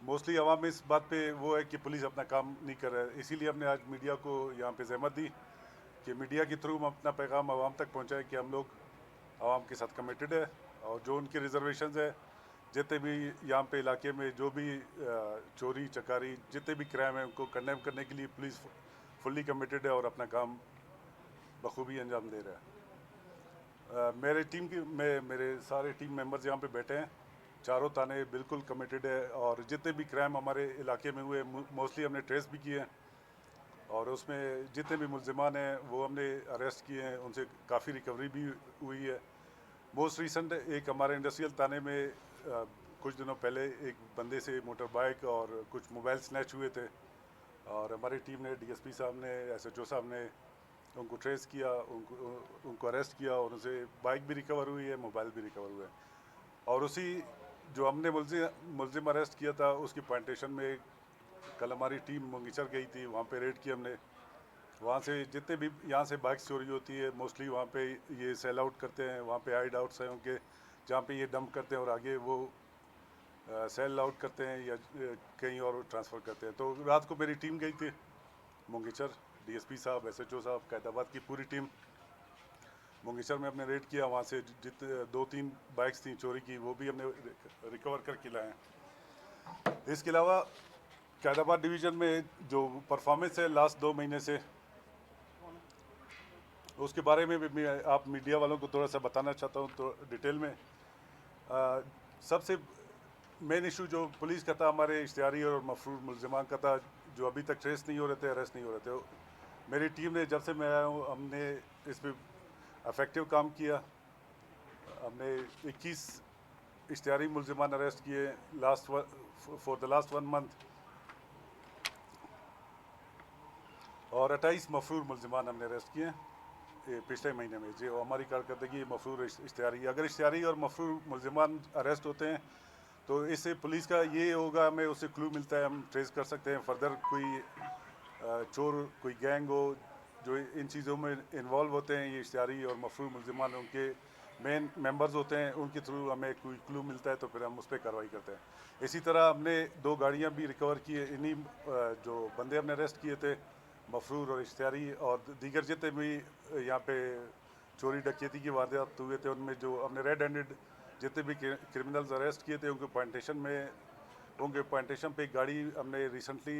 Mostly आवाम इस बात पे वो है कि पुलिस अपना काम नहीं कर रहा है, इसीलिए हमने आज मीडिया को यहाँ पे जहमत दी कि मीडिया के थ्रू हम अपना पैगाम आवाम तक पहुँचाएं कि हम लोग आवाम के साथ कमिटेड है और जो उनके रिजर्वेशन है, जितने भी यहाँ पे इलाके में जो भी चोरी चकारी जितने भी क्राइम है उनको कंडेम करने के लिए पुलिस फुल्ली कमिटेड है और अपना काम बखूबी अंजाम दे रहा है। मेरे टीम की मेरे सारे टीम मेंबर्स यहाँ पे बैठे हैं, चारों थाने बिल्कुल कमिटेड है और जितने भी क्राइम हमारे इलाके में हुए मोस्टली हमने ट्रेस भी किए हैं और उसमें जितने भी मुलजिमान हैं वो हमने अरेस्ट किए हैं, उनसे काफ़ी रिकवरी भी हुई है। मोस्ट रिसेंट एक हमारे इंडस्ट्रियल थाने में कुछ दिनों पहले एक बंदे से मोटर बाइक और कुछ मोबाइल स्नैच हुए थे और हमारी टीम ने डीएसपी साहब ने एसएचओ साहब ने उनको ट्रेस किया, उनको अरेस्ट किया और उनसे बाइक भी रिकवर हुई है, मोबाइल भी रिकवर हुआ है। और उसी जो हमने मुलजिम अरेस्ट किया था उसकी प्लांटेशन में कल हमारी टीम मुंगीचर गई थी, वहाँ पे रेड किया हमने। वहाँ से जितने भी यहाँ से बाइक्स चोरी होती है मोस्टली वहाँ पे ये सेल आउट करते हैं, वहाँ पे हाइड आउट्स हैं उनके जहाँ पे ये डंप करते हैं और आगे वो सेल आउट करते हैं या कहीं और ट्रांसफ़र करते हैं। तो रात को मेरी टीम गई थी मुंगीचर, डीएसपी साहब, एसएचओ साहब, कैदाबाद की पूरी टीम मुंगीचर में हमने रेड किया। वहाँ से दो तीन बाइक्स थी चोरी की, वो भी हमने रिकवर करके लाए हैं। इसके अलावा कैदाबाद डिवीज़न में जो परफॉर्मेंस है लास्ट 2 महीने से, उसके बारे में भी मैं आप मीडिया वालों को थोड़ा सा बताना चाहता हूँ तो डिटेल में। सबसे मेन इशू जो पुलिस का था हमारे इश्तिहारी और मफरूर मुलजिमान का था जो अभी तक ट्रेस नहीं हो रहे थे, अरेस्ट नहीं हो रहे थे। मेरी टीम ने जब से मैं आया हूँ हमने इस पर अफेक्टिव काम किया। हमने 21 इश्तिहारी मुलजिमान अरेस्ट किए फॉर द लास्ट 1 मंथ और 28 मफरूर मुलजिमान हमने अरेस्ट किए पिछले महीने में। जो हमारी कारकर्दगी मफरूर इश्तिहारी, अगर इश्तिहारी और मफरूर मुलजिमान अरेस्ट होते हैं तो इससे पुलिस का ये होगा, हमें उससे क्लू मिलता है, हम ट्रेस कर सकते हैं फर्दर कोई चोर, कोई गैंग हो जो इन चीज़ों में इन्वॉल्व होते हैं। ये इश्तिहारी और मफरूर मुलजिमान उनके मेन मेंबर्स होते हैं, उनके थ्रू हमें कोई क्लू मिलता है तो फिर हम उस पर कार्रवाई करते हैं। इसी तरह हमने 2 गाड़ियाँ भी रिकवर की है। इन्हीं जो बंदे हमने अरेस्ट किए थे मफरूर और इश्तिहारी और दीगर जितने भी यहाँ पे चोरी डकैती की वारदात हुए थे उनमें जो हमने रेड हैंडेड जितने भी क्रिमिनल्स अरेस्ट किए थे उनके प्लांटेशन पे एक गाड़ी हमने रिसेंटली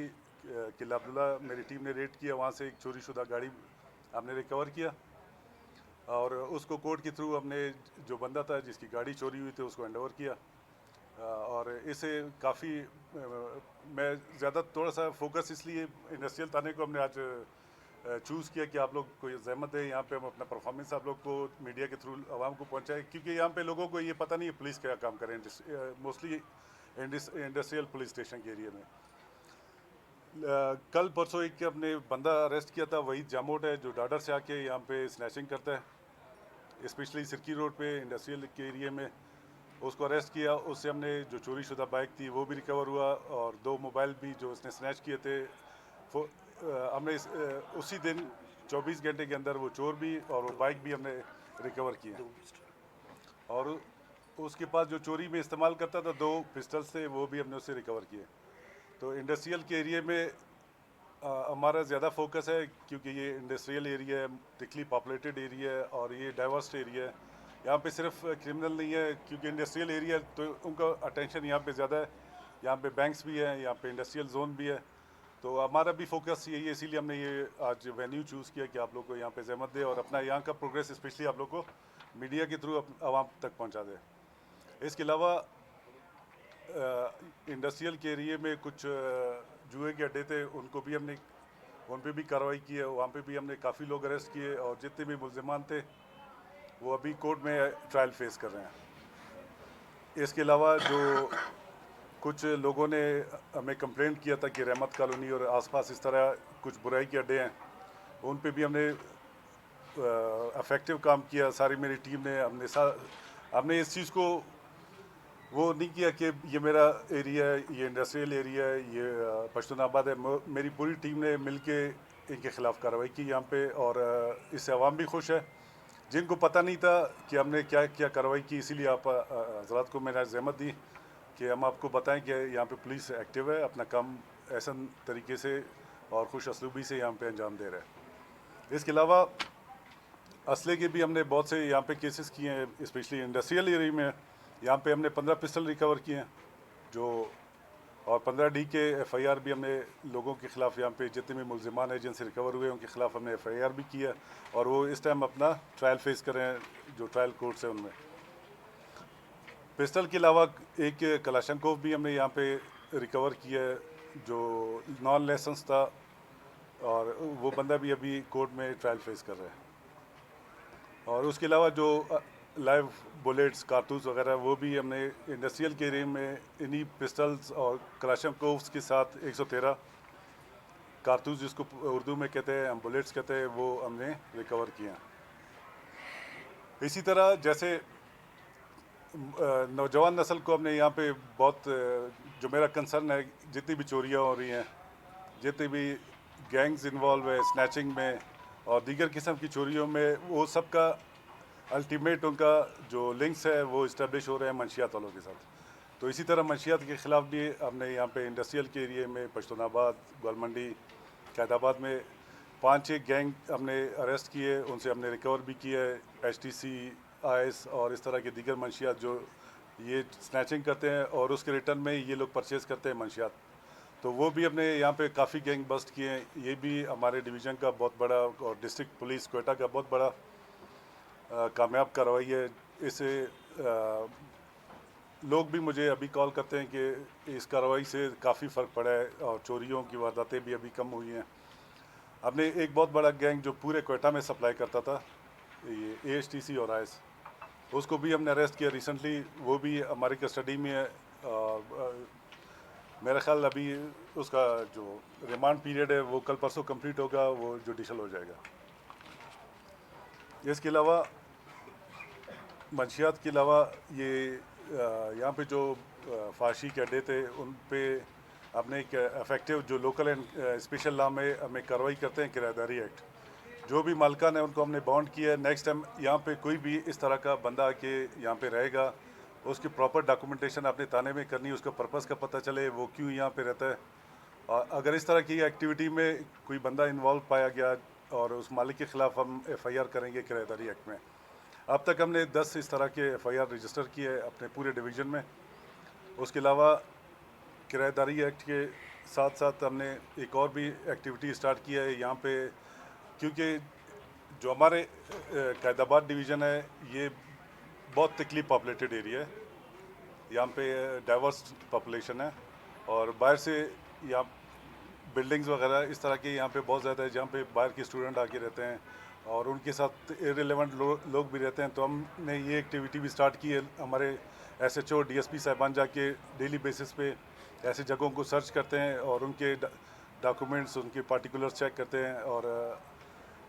किला अब्दुल्ला मेरी टीम ने रेड किया, वहाँ से एक चोरीशुदा गाड़ी हमने रिकवर किया और उसको कोर्ट के थ्रू हमने जो बंदा था जिसकी गाड़ी चोरी हुई थी उसको हैंडओवर किया। और इससे काफ़ी मैं ज़्यादा थोड़ा सा फोकस इसलिए इंडस्ट्रियल थाने को हमने आज चूज़ किया कि आप लोग को जहमत है यहाँ पे हम अपना परफॉर्मेंस आप लोग को मीडिया के थ्रू आवाम को पहुँचाएं, क्योंकि यहाँ पे लोगों को ये पता नहीं है पुलिस क्या काम करें मोस्टली इंडस्ट्रियल पुलिस स्टेशन के एरिया में। कल परसों एक हमने बंदा अरेस्ट किया था, वही जामोट है जो डाडर से आके यहाँ पे स्नैचिंग करता है स्पेशली सिरकी रोड पे इंडस्ट्रियल के एरिया में। उसको अरेस्ट किया, उससे हमने जो चोरी शुदा बाइक थी वो भी रिकवर हुआ और 2 मोबाइल भी जो उसने स्नैच किए थे हमने उसी दिन 24 घंटे के अंदर वो चोर भी और वो बाइक भी हमने रिकवर किए। और उसके पास जो चोरी में इस्तेमाल करता था 2 पिस्टल्स थे वो भी हमने उससे रिकवर किए। तो इंडस्ट्रियल के एरिया में हमारा ज़्यादा फोकस है क्योंकि ये इंडस्ट्रियल एरिया है, थिकली पॉपुलेटेड एरिया है और ये डाइवर्स एरिया है। यहाँ पे सिर्फ क्रिमिनल नहीं है क्योंकि इंडस्ट्रियल एरिया तो उनका अटेंशन यहाँ पे ज़्यादा है। यहाँ पे बैंक्स भी हैं, यहाँ पे इंडस्ट्रियल जोन भी है, तो हमारा भी फोकस यही है। इसीलिए हमने ये आज वेन्यू चूज़ किया कि आप लोग को यहाँ पे जहमत दे और अपना यहाँ का प्रोग्रेस स्पेशली आप लोग को मीडिया के थ्रू आवाम तक पहुँचा दे। इसके अलावा इंडस्ट्रियल के एरिया में कुछ जुए के अड्डे थे, उन पे भी कार्रवाई की है। वहाँ पे भी हमने काफ़ी लोग अरेस्ट किए और जितने भी मुलजिमान थे वो अभी कोर्ट में ट्रायल फेस कर रहे हैं। इसके अलावा जो कुछ लोगों ने हमें कंप्लेंट किया था कि रहमत कॉलोनी और आसपास इस तरह कुछ बुराई के अड्डे हैं, उन पे भी हमने अफेक्टिव काम किया। सारी मेरी टीम ने हमने इस चीज़ को वो नहीं किया कि ये मेरा एरिया है, ये इंडस्ट्रियल एरिया है, ये पश्तूनाबाद है। मेरी पूरी टीम ने मिलके इनके ख़िलाफ़ कार्रवाई की यहाँ पे और इससे आवाम भी खुश है जिनको पता नहीं था कि हमने क्या क्या कार्रवाई की। इसीलिए आप हजरात को मैंने जहमत दी कि हम आपको बताएं कि यहाँ पे पुलिस एक्टिव है, अपना काम ऐसा तरीके से और खुश असलूबी से यहाँ पे अंजाम दे रहा है। इसके अलावा असले के भी हमने बहुत से यहाँ पे केसेस किए हैं, स्पेशली इंडस्ट्रियल एरिया में। यहाँ पे हमने 15 पिस्टल रिकवर किए हैं जो, और 15D के FIR भी हमने लोगों के ख़िलाफ़, यहाँ पे जितने भी मुलजिमान हैं जिनसे रिकवर हुए उनके ख़िलाफ़ हमने FIR भी किया, और वो इस टाइम अपना ट्रायल फेस कर रहे हैं, जो ट्रायल कोर्ट्स हैं उनमें। पिस्टल के अलावा एक कलाशनकोव भी हमने यहाँ पे रिकवर किया है जो नॉन लाइसेंस था, और वो बंदा भी अभी कोर्ट में ट्रायल फेस कर रहा है। और उसके अलावा जो लाइव बुलेट्स, कारतूस वगैरह, वो भी हमने इंडस्ट्रियल के एरिया में इन्हीं पिस्टल्स और कलाशनकोव्स के साथ 113 कारतूस, जिसको उर्दू में कहते हैं, हम बुलेट्स कहते हैं, वो हमने रिकवर किए हैं। इसी तरह जैसे नौजवान नस्ल को हमने यहाँ पे बहुत, जो मेरा कंसर्न है, जितनी भी चोरियाँ हो रही हैं, जितनी भी गैंग्स इन्वॉल्व है स्नैचिंग में और दीगर किस्म की चोरियों में, वो सब का अल्टीमेट उनका जो लिंक्स है वो इस्टेब्लिश हो रहे हैं मंशियात वालों के साथ। तो इसी तरह मंशियात के ख़िलाफ़ भी हमने यहाँ पे इंडस्ट्रियल के एरिए में पश्तूनाबाद, गोलमंडी, कैदाबाद में 5-6 गैंग हमने अरेस्ट किए, उनसे हमने रिकवर भी किया है HTC, IS और इस तरह के दीगर मंशियात जो ये स्नैचिंग करते हैं और उसके रिटर्न में ये लोग परचेज़ करते हैं मंशियात। तो वो भी हमने यहाँ पे काफ़ी गैंग बस्ट किए हैं। ये भी हमारे डिवीज़न का बहुत बड़ा, और डिस्ट्रिक्ट पुलिस क्वेटा का बहुत बड़ा कामयाब कार्रवाई है। इससे लोग भी मुझे अभी कॉल करते हैं कि इस कार्रवाई से काफ़ी फ़र्क पड़ा है और चोरियों की वारदातें भी अभी कम हुई हैं। हमने एक बहुत बड़ा गैंग जो पूरे क्वेटा में सप्लाई करता था, ये AHTC और IS, उसको भी हमने अरेस्ट किया रिसेंटली, वो भी हमारी कस्टडी में है। मेरा ख्याल अभी उसका जो रिमांड पीरियड है वो कल परसों कंप्लीट होगा, वो जुडिशल हो जाएगा। इसके अलावा मंशियात के अलावा ये यहाँ पे जो फाशी के अड्डे थे उन पे अपने एक इफेक्टिव जो लोकल एंड स्पेशल लॉ में हमें कार्रवाई करते हैं, किराएदारी एक्ट, जो भी मालिकान है उनको हमने बॉन्ड किया है। नेक्स्ट टाइम यहाँ पे कोई भी इस तरह का बंदा आके यहाँ पे रहेगा, उसकी प्रॉपर डॉक्यूमेंटेशन अपने थाने में करनी, उसका पर्पस का पता चले, वो क्यों यहाँ पे रहता है। और अगर इस तरह की एक्टिविटी में कोई बंदा इन्वॉल्व पाया गया और उस मालिक के ख़िलाफ़ हम FIR करेंगे किराएदारी एक्ट में। अब तक हमने 10 इस तरह के FIR रजिस्टर किए अपने पूरे डिवीज़न में। उसके अलावा किराएदारी एक्ट के साथ साथ हमने एक और भी एक्टिविटी स्टार्ट किया है यहाँ पे, क्योंकि जो हमारे कैदाबाद डिवीज़न है ये बहुत थिकली पॉपुलेटेड एरिया है, यहाँ पे डाइवर्स पॉपुलेशन है, और बाहर से यहाँ बिल्डिंग्स वगैरह इस तरह के यहाँ पे बहुत ज़्यादा है, जहाँ पे बाहर के स्टूडेंट आके रहते हैं और उनके साथ इररिलेवेंट लोग भी रहते हैं। तो हमने ये एक्टिविटी भी स्टार्ट की है, हमारे SHO DSP साहिबान जाके डेली बेसिस पे ऐसे जगहों को सर्च करते हैं और उनके डॉक्यूमेंट्स, उनके पार्टिकुलर्स चेक करते हैं, और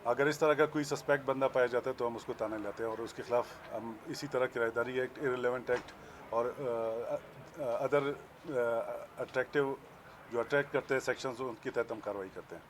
अगर इस तरह का कोई सस्पेक्ट बंदा पाया जाता है तो हम उसको ताने लाते हैं और उसके ख़िलाफ़ हम इसी तरह किराएदारी एक्ट, इररिलेवेंट एक्ट और अदर अट्रैक्टिव जो अट्रैक्ट करते हैं सेक्शंस, उनके तहत हम कार्रवाई करते हैं।